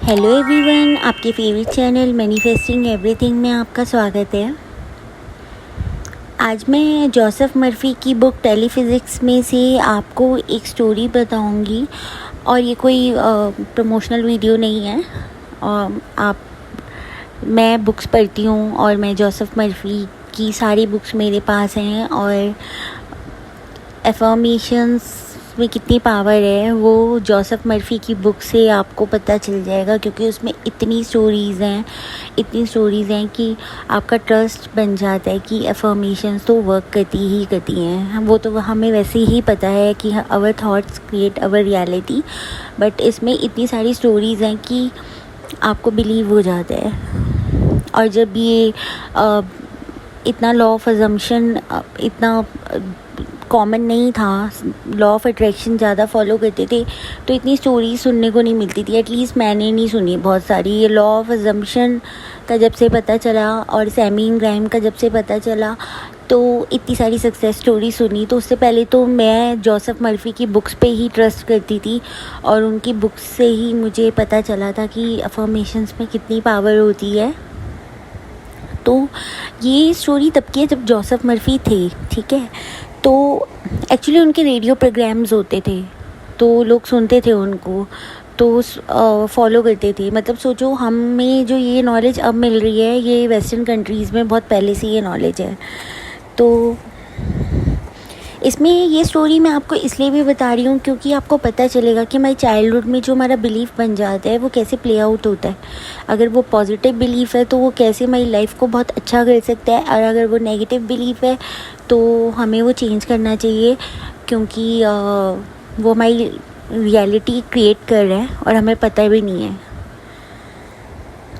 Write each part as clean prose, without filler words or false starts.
Hello everyone, आपके favourite channel manifesting everything में आपका स्वागत है। आज मैं जोसेफ मर्फी की बुक टेलीफिज़िक्स में से आपको एक स्टोरी बताऊंगी और ये कोई प्रमोशनल वीडियो नहीं है। मैं बुक्स पढ़ती हूँ और मैं जोसेफ मर्फी की सारी बुक्स मेरे पास हैं और एफर्मेशंस में कितनी पावर है वो जोसेफ मर्फी की बुक से आपको पता चल जाएगा, क्योंकि उसमें इतनी स्टोरीज़ हैं कि आपका ट्रस्ट बन जाता है कि एफर्मेशंस तो वर्क करती हैं। वो तो हमें वैसे ही पता है कि our thoughts create our reality, but इसमें इतनी सारी स्टोरीज़ हैं कि आपको बिलीव हो जाता है। और जब ये इतना लॉ ऑफ अजम्पशन इतना कॉमन नहीं था, लॉ ऑफ अट्रैक्शन ज़्यादा फॉलो करते थे, तो इतनी स्टोरी सुनने को नहीं मिलती थी। एटलीस्ट मैंने नहीं सुनी बहुत सारी। ये लॉ ऑफ अजम्पशन का जब से पता चला और सैमी इंग्राम का जब से पता चला तो इतनी सारी सक्सेस स्टोरी सुनी। तो उससे पहले तो मैं जोसेफ मर्फी की बुक्स पे ही ट्रस्ट करती थी और उनकी बुक्स से ही मुझे पता चला था कि अफर्मेशंस में कितनी पावर होती है। तो ये स्टोरी तब की है जब जोसेफ मर्फी थे, ठीक है। तो एक्चुअली उनके रेडियो प्रोग्राम्स होते थे, तो लोग सुनते थे उनको, तो फॉलो करते थे। मतलब सोचो, हमें जो ये नॉलेज अब मिल रही है ये वेस्टर्न कंट्रीज़ में बहुत पहले से ये नॉलेज है। तो इसमें ये स्टोरी मैं आपको इसलिए भी बता रही हूँ क्योंकि आपको पता चलेगा कि हमारी चाइल्डहुड में जो हमारा बिलीफ बन जाता है वो कैसे प्ले आउट होता है। अगर वो पॉजिटिव बिलीफ है तो वो कैसे हमारी लाइफ को बहुत अच्छा कर सकता है, और अगर वो नेगेटिव बिलीफ है तो हमें वो चेंज करना चाहिए, क्योंकि वो हमारी रियलिटी क्रिएट कर रहा है और हमें पता भी नहीं है।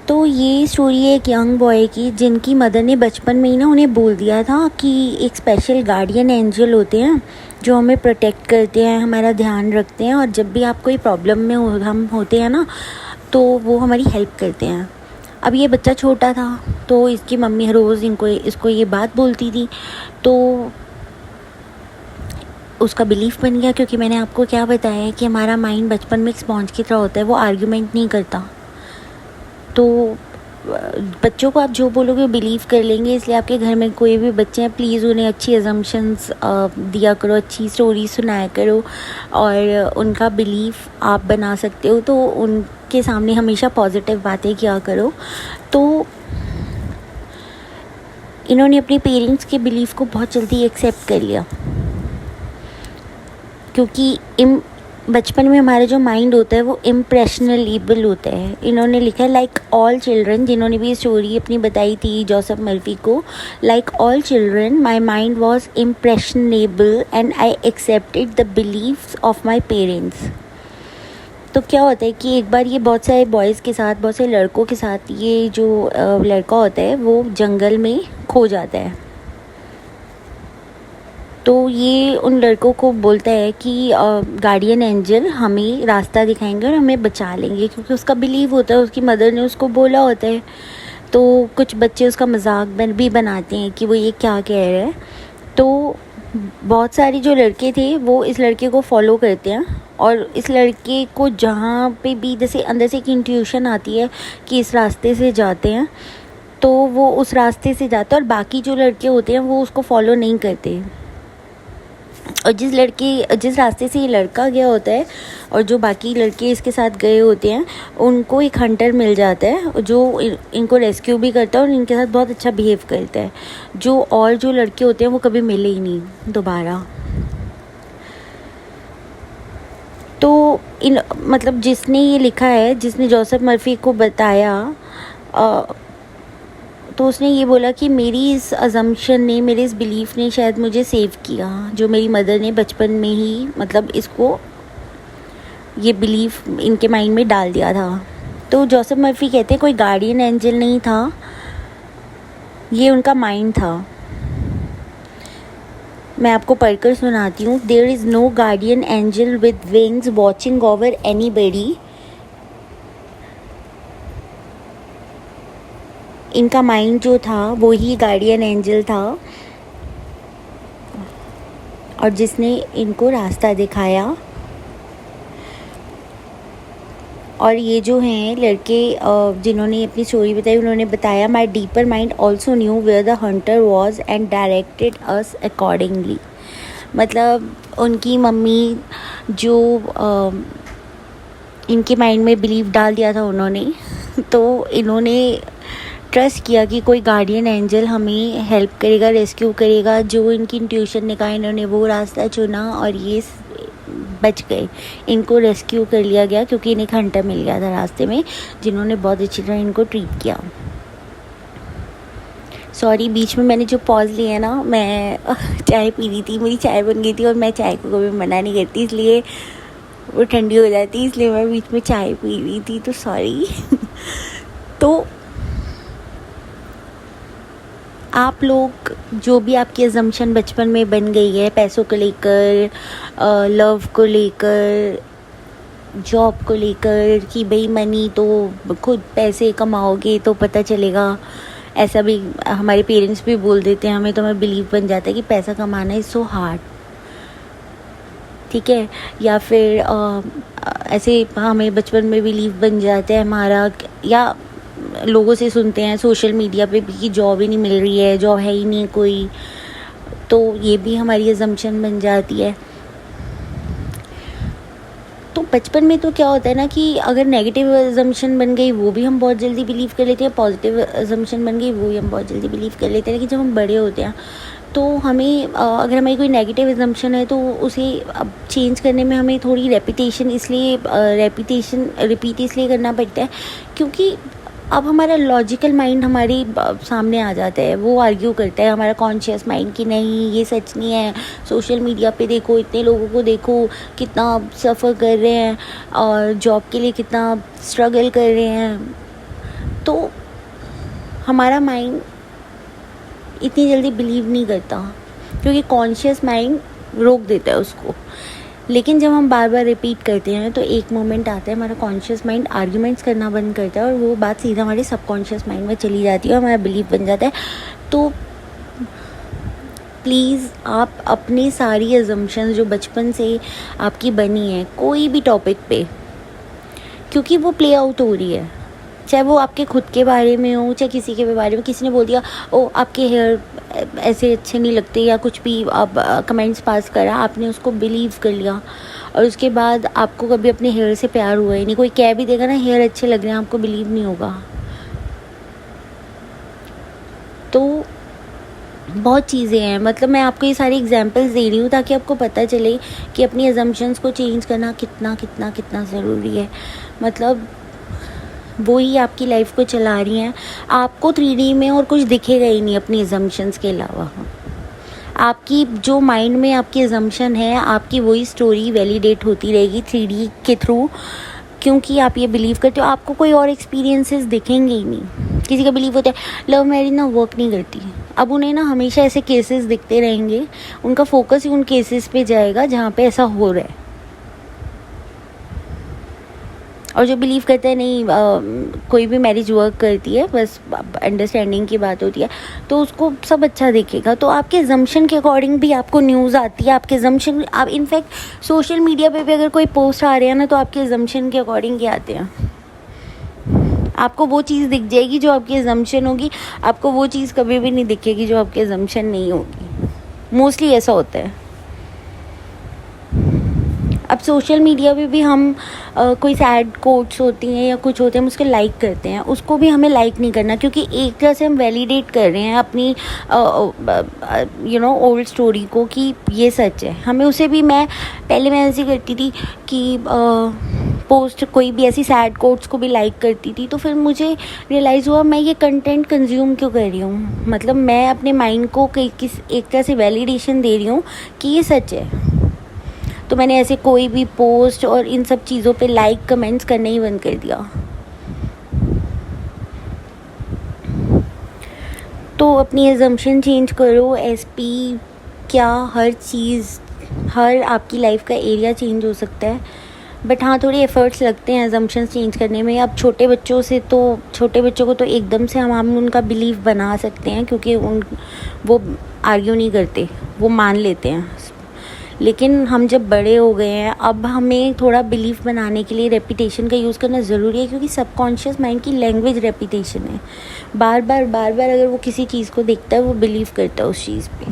तो ये स्टोरी है एक यंग बॉय की जिनकी मदर ने बचपन में ही ना उन्हें बोल दिया था कि एक स्पेशल गार्डियन एंजल होते हैं जो हमें प्रोटेक्ट करते हैं, हमारा ध्यान रखते हैं, और जब भी आप कोई प्रॉब्लम में हम होते हैं ना तो वो हमारी हेल्प करते हैं। अब ये बच्चा छोटा था तो इसकी मम्मी रोज़ इसको ये बात बोलती थी, तो उसका बिलीफ बन गया। क्योंकि मैंने आपको क्या बताया कि हमारा माइंड बचपन में एक स्पॉन्ज की तरह होता है, वो आर्ग्यूमेंट नहीं करता। तो बच्चों को आप जो बोलोगे वो बिलीव कर लेंगे। इसलिए आपके घर में कोई भी बच्चे हैं, प्लीज़ उन्हें अच्छी अजम्पशंस दिया करो, अच्छी स्टोरी सुनाया करो, और उनका बिलीफ आप बना सकते हो। तो उनके सामने हमेशा पॉजिटिव बातें किया करो। तो इन्होंने अपने पेरेंट्स के बिलीफ को बहुत जल्दी एक्सेप्ट कर लिया, क्योंकि बचपन में हमारा जो माइंड होता है वो इम्प्रेशनेबल होता है। इन्होंने लिखा है लाइक ऑल चिल्ड्रन, जिन्होंने भी ये स्टोरी अपनी बताई थी जोसेफ मर्फी को, like all children my mind was impressionable and I accepted the beliefs of my parents. तो क्या होता है कि एक बार ये बहुत सारे बॉयज़ के साथ, बहुत सारे लड़कों के साथ, ये जो लड़का होता है वो जंगल में खो जाता है। तो ये उन लड़कों को बोलता है कि गार्डियन एंजल हमें रास्ता दिखाएंगे और हमें बचा लेंगे, क्योंकि उसका बिलीव होता है, उसकी मदर ने उसको बोला होता है। तो कुछ बच्चे उसका मजाक भी बनाते हैं कि वो ये क्या कह रहे हैं। तो बहुत सारे जो लड़के थे वो इस लड़के को फॉलो करते हैं, और इस लड़के को जहाँ पे भी जैसे अंदर से एक इंट्यूशन आती है कि इस रास्ते से जाते हैं, तो वो उस रास्ते से जाता है, और बाकी जो लड़के होते हैं वो उसको फॉलो नहीं करते। और जिस रास्ते से ये लड़का गया होता है और जो बाकी लड़के इसके साथ गए होते हैं, उनको एक हंटर मिल जाता है जो इनको रेस्क्यू भी करता है और इनके साथ बहुत अच्छा बिहेव करता है। जो लड़के होते हैं वो कभी मिले ही नहीं दोबारा। तो मतलब जिसने ये लिखा है, जिसने जोसेफ मर्फी को बताया, तो उसने ये बोला कि मेरी इस अजम्पशन ने, मेरे इस बिलीफ ने शायद मुझे सेव किया, जो मेरी मदर ने बचपन में ही मतलब इसको ये बिलीफ इनके माइंड में डाल दिया था। तो जोसेफ मर्फी कहते हैं कोई गार्डियन एंजल नहीं था, ये उनका माइंड था। मैं आपको पढ़कर सुनाती हूँ। There is no guardian angel with wings watching over anybody. इनका माइंड जो था वो ही गार्डियन एंजल था, और जिसने इनको रास्ता दिखाया और ये जो हैं लड़के जिन्होंने अपनी स्टोरी बताई, उन्होंने बताया, my deeper mind also knew where the hunter was and directed us accordingly. मतलब उनकी मम्मी जो इनके माइंड में बिलीव डाल दिया था उन्होंने, तो इन्होंने ट्रस्ट किया कि कोई गार्डियन एंजल हमें हेल्प करेगा, रेस्क्यू करेगा। जो इनकी इंट्यूशन ने कहा, इन्होंने वो रास्ता चुना और ये बच गए। इनको रेस्क्यू कर लिया गया क्योंकि इन्हें एक हंटर मिल गया था रास्ते में, जिन्होंने बहुत अच्छी तरह इनको ट्रीट किया। सॉरी, बीच में मैंने जो पॉज लिया ना, मैं चाय पी रही थी, मेरी चाय बन गई थी और मैं चाय को कभी मना नहीं करती, इसलिए वो ठंडी हो जाती, इसलिए मैं बीच में चाय पी रही थी, तो सॉरी। तो आप लोग जो भी आपकी अजम्पशन बचपन में बन गई है, पैसों को लेकर, लव को लेकर, जॉब को लेकर, कि भाई मनी तो खुद पैसे कमाओगे तो पता चलेगा, ऐसा भी हमारे पेरेंट्स भी बोल देते हैं हमें, तो हमें बिलीव बन जाता है कि पैसा कमाना इज़ सो हार्ड, ठीक है। या फिर ऐसे हमें बचपन में बिलीव बन जाता है हमारा, या लोगों से सुनते हैं सोशल मीडिया पे भी कि जॉब ही नहीं मिल रही है, जॉब है ही नहीं कोई, तो ये भी हमारी अजम्पशन बन जाती है। तो बचपन में तो क्या होता है ना कि अगर नेगेटिव अजम्पशन बन गई वो भी हम बहुत जल्दी बिलीव कर लेते हैं, पॉजिटिव अजम्पशन बन गई वो भी हम बहुत जल्दी बिलीव कर लेते हैं। लेकिन जब हम बड़े होते हैं तो हमें अगर हमारी कोई नेगेटिव अजम्पशन है तो उसे अब चेंज करने में हमें थोड़ी रिपीट इसलिए करना पड़ता है क्योंकि अब हमारा लॉजिकल माइंड हमारे सामने आ जाता है, वो आर्ग्यू करता है हमारा कॉन्शियस माइंड कि नहीं ये सच नहीं है, सोशल मीडिया पे देखो, इतने लोगों को देखो कितना सफ़र कर रहे हैं और जॉब के लिए कितना स्ट्रगल कर रहे हैं। तो हमारा माइंड इतनी जल्दी बिलीव नहीं करता क्योंकि कॉन्शियस माइंड रोक देता है उसको। लेकिन जब हम बार बार रिपीट करते हैं तो एक मोमेंट आता है हमारा कॉन्शियस माइंड आर्ग्यूमेंट्स करना बंद करता है और वो बात सीधा हमारे सबकॉन्शियस माइंड में चली जाती है और हमारा बिलीव बन जाता है। तो प्लीज़ आप अपनी सारी अजम्पशंस जो बचपन से आपकी बनी है कोई भी टॉपिक पे, क्योंकि वो प्ले आउट हो रही है, चाहे वो आपके खुद के बारे में हो चाहे किसी के बारे में, किसी ने बोल दिया ओ आपके हेयर ऐसे अच्छे नहीं लगते या कुछ भी आप कमेंट्स पास करा, आपने उसको बिलीव कर लिया और उसके बाद आपको कभी अपने हेयर से प्यार हुआ ही नहीं। कोई कह भी देगा ना हेयर अच्छे लग रहे हैं, आपको बिलीव नहीं होगा। तो बहुत चीज़ें हैं, मतलब मैं आपको ये सारी एग्जांपल्स दे रही हूँ ताकि आपको पता चले कि अपनी अजम्पशंस को चेंज करना कितना कितना कितना ज़रूरी है। मतलब वो ही आपकी लाइफ को चला रही हैं। आपको 3D में और कुछ दिखेगा ही नहीं अपनी अजम्पशंस के अलावा। आपकी जो माइंड में आपकी अजम्पशन है, आपकी वही स्टोरी वैलिडेट होती रहेगी 3D के थ्रू, क्योंकि आप ये बिलीव करते हो। आपको कोई और एक्सपीरियंसेस दिखेंगे ही नहीं। किसी का बिलीव होता है लव मैरिज ना वर्क नहीं करती, अब उन्हें ना हमेशा ऐसे केसेस दिखते रहेंगे, उनका फोकस ही उन केसेस पे जाएगा जहाँ पे ऐसा हो रहा है। और जो बिलीव करते हैं नहीं कोई भी मैरिज वर्क करती है, बस अंडरस्टैंडिंग की बात होती है, तो उसको सब अच्छा दिखेगा। तो आपके अजम्पशन के अकॉर्डिंग भी आपको न्यूज़ आती है, आपके अजम्पशन आप इनफैक्ट सोशल मीडिया पे भी अगर कोई पोस्ट आ रहे हैं ना तो आपके अजम्पशन के अकॉर्डिंग ही आते हैं। आपको वो चीज़ दिख जाएगी जो आपकी अजम्पशन होगी, आपको वो चीज़ कभी भी नहीं दिखेगी जो आपकी अजम्पशन नहीं होगी। मोस्टली ऐसा होता है। अब सोशल मीडिया पे भी हम कोई सैड कोट्स होती हैं या कुछ होते हैं हम उसको लाइक करते हैं, उसको भी हमें लाइक नहीं करना, क्योंकि एक तरह से हम वैलिडेट कर रहे हैं अपनी ओल्ड स्टोरी को कि ये सच है। हमें उसे भी पहले मैं ऐसी करती थी कि पोस्ट कोई भी ऐसी सैड कोट्स को भी लाइक करती थी, तो फिर मुझे रियलाइज़ हुआ मैं ये कंटेंट कंज्यूम क्यों कर रही हूँ। मतलब मैं अपने माइंड को एक तरह से वैलिडेशन दे रही हूँ कि ये सच है। तो मैंने ऐसे कोई भी पोस्ट और इन सब चीज़ों पे लाइक कमेंट्स करने ही बंद कर दिया। तो अपनी अजम्पशन चेंज करो। एसपी क्या हर चीज़, हर आपकी लाइफ का एरिया चेंज हो सकता है, बट हाँ थोड़े एफर्ट्स लगते हैं अजम्पशन चेंज करने में। अब छोटे बच्चों को तो एकदम से हम उनका बिलीव बना सकते हैं क्योंकि वो आर्ग्यू नहीं करते, वो मान लेते हैं। लेकिन हम जब बड़े हो गए हैं, अब हमें थोड़ा बिलीफ बनाने के लिए रेपिटेशन का यूज़ करना ज़रूरी है, क्योंकि सबकॉन्शियस माइंड की लैंग्वेज रेपिटेशन है। बार बार अगर वो किसी चीज़ को देखता है, वो बिलीव करता है उस चीज़ पे।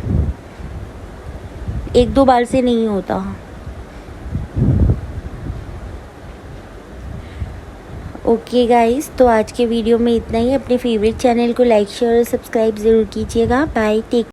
एक दो बार से नहीं होता। ओके गाइस, तो आज के वीडियो में इतना ही। अपने फेवरेट चैनल को लाइक शेयर और सब्सक्राइब ज़रूर कीजिएगा। Bye, take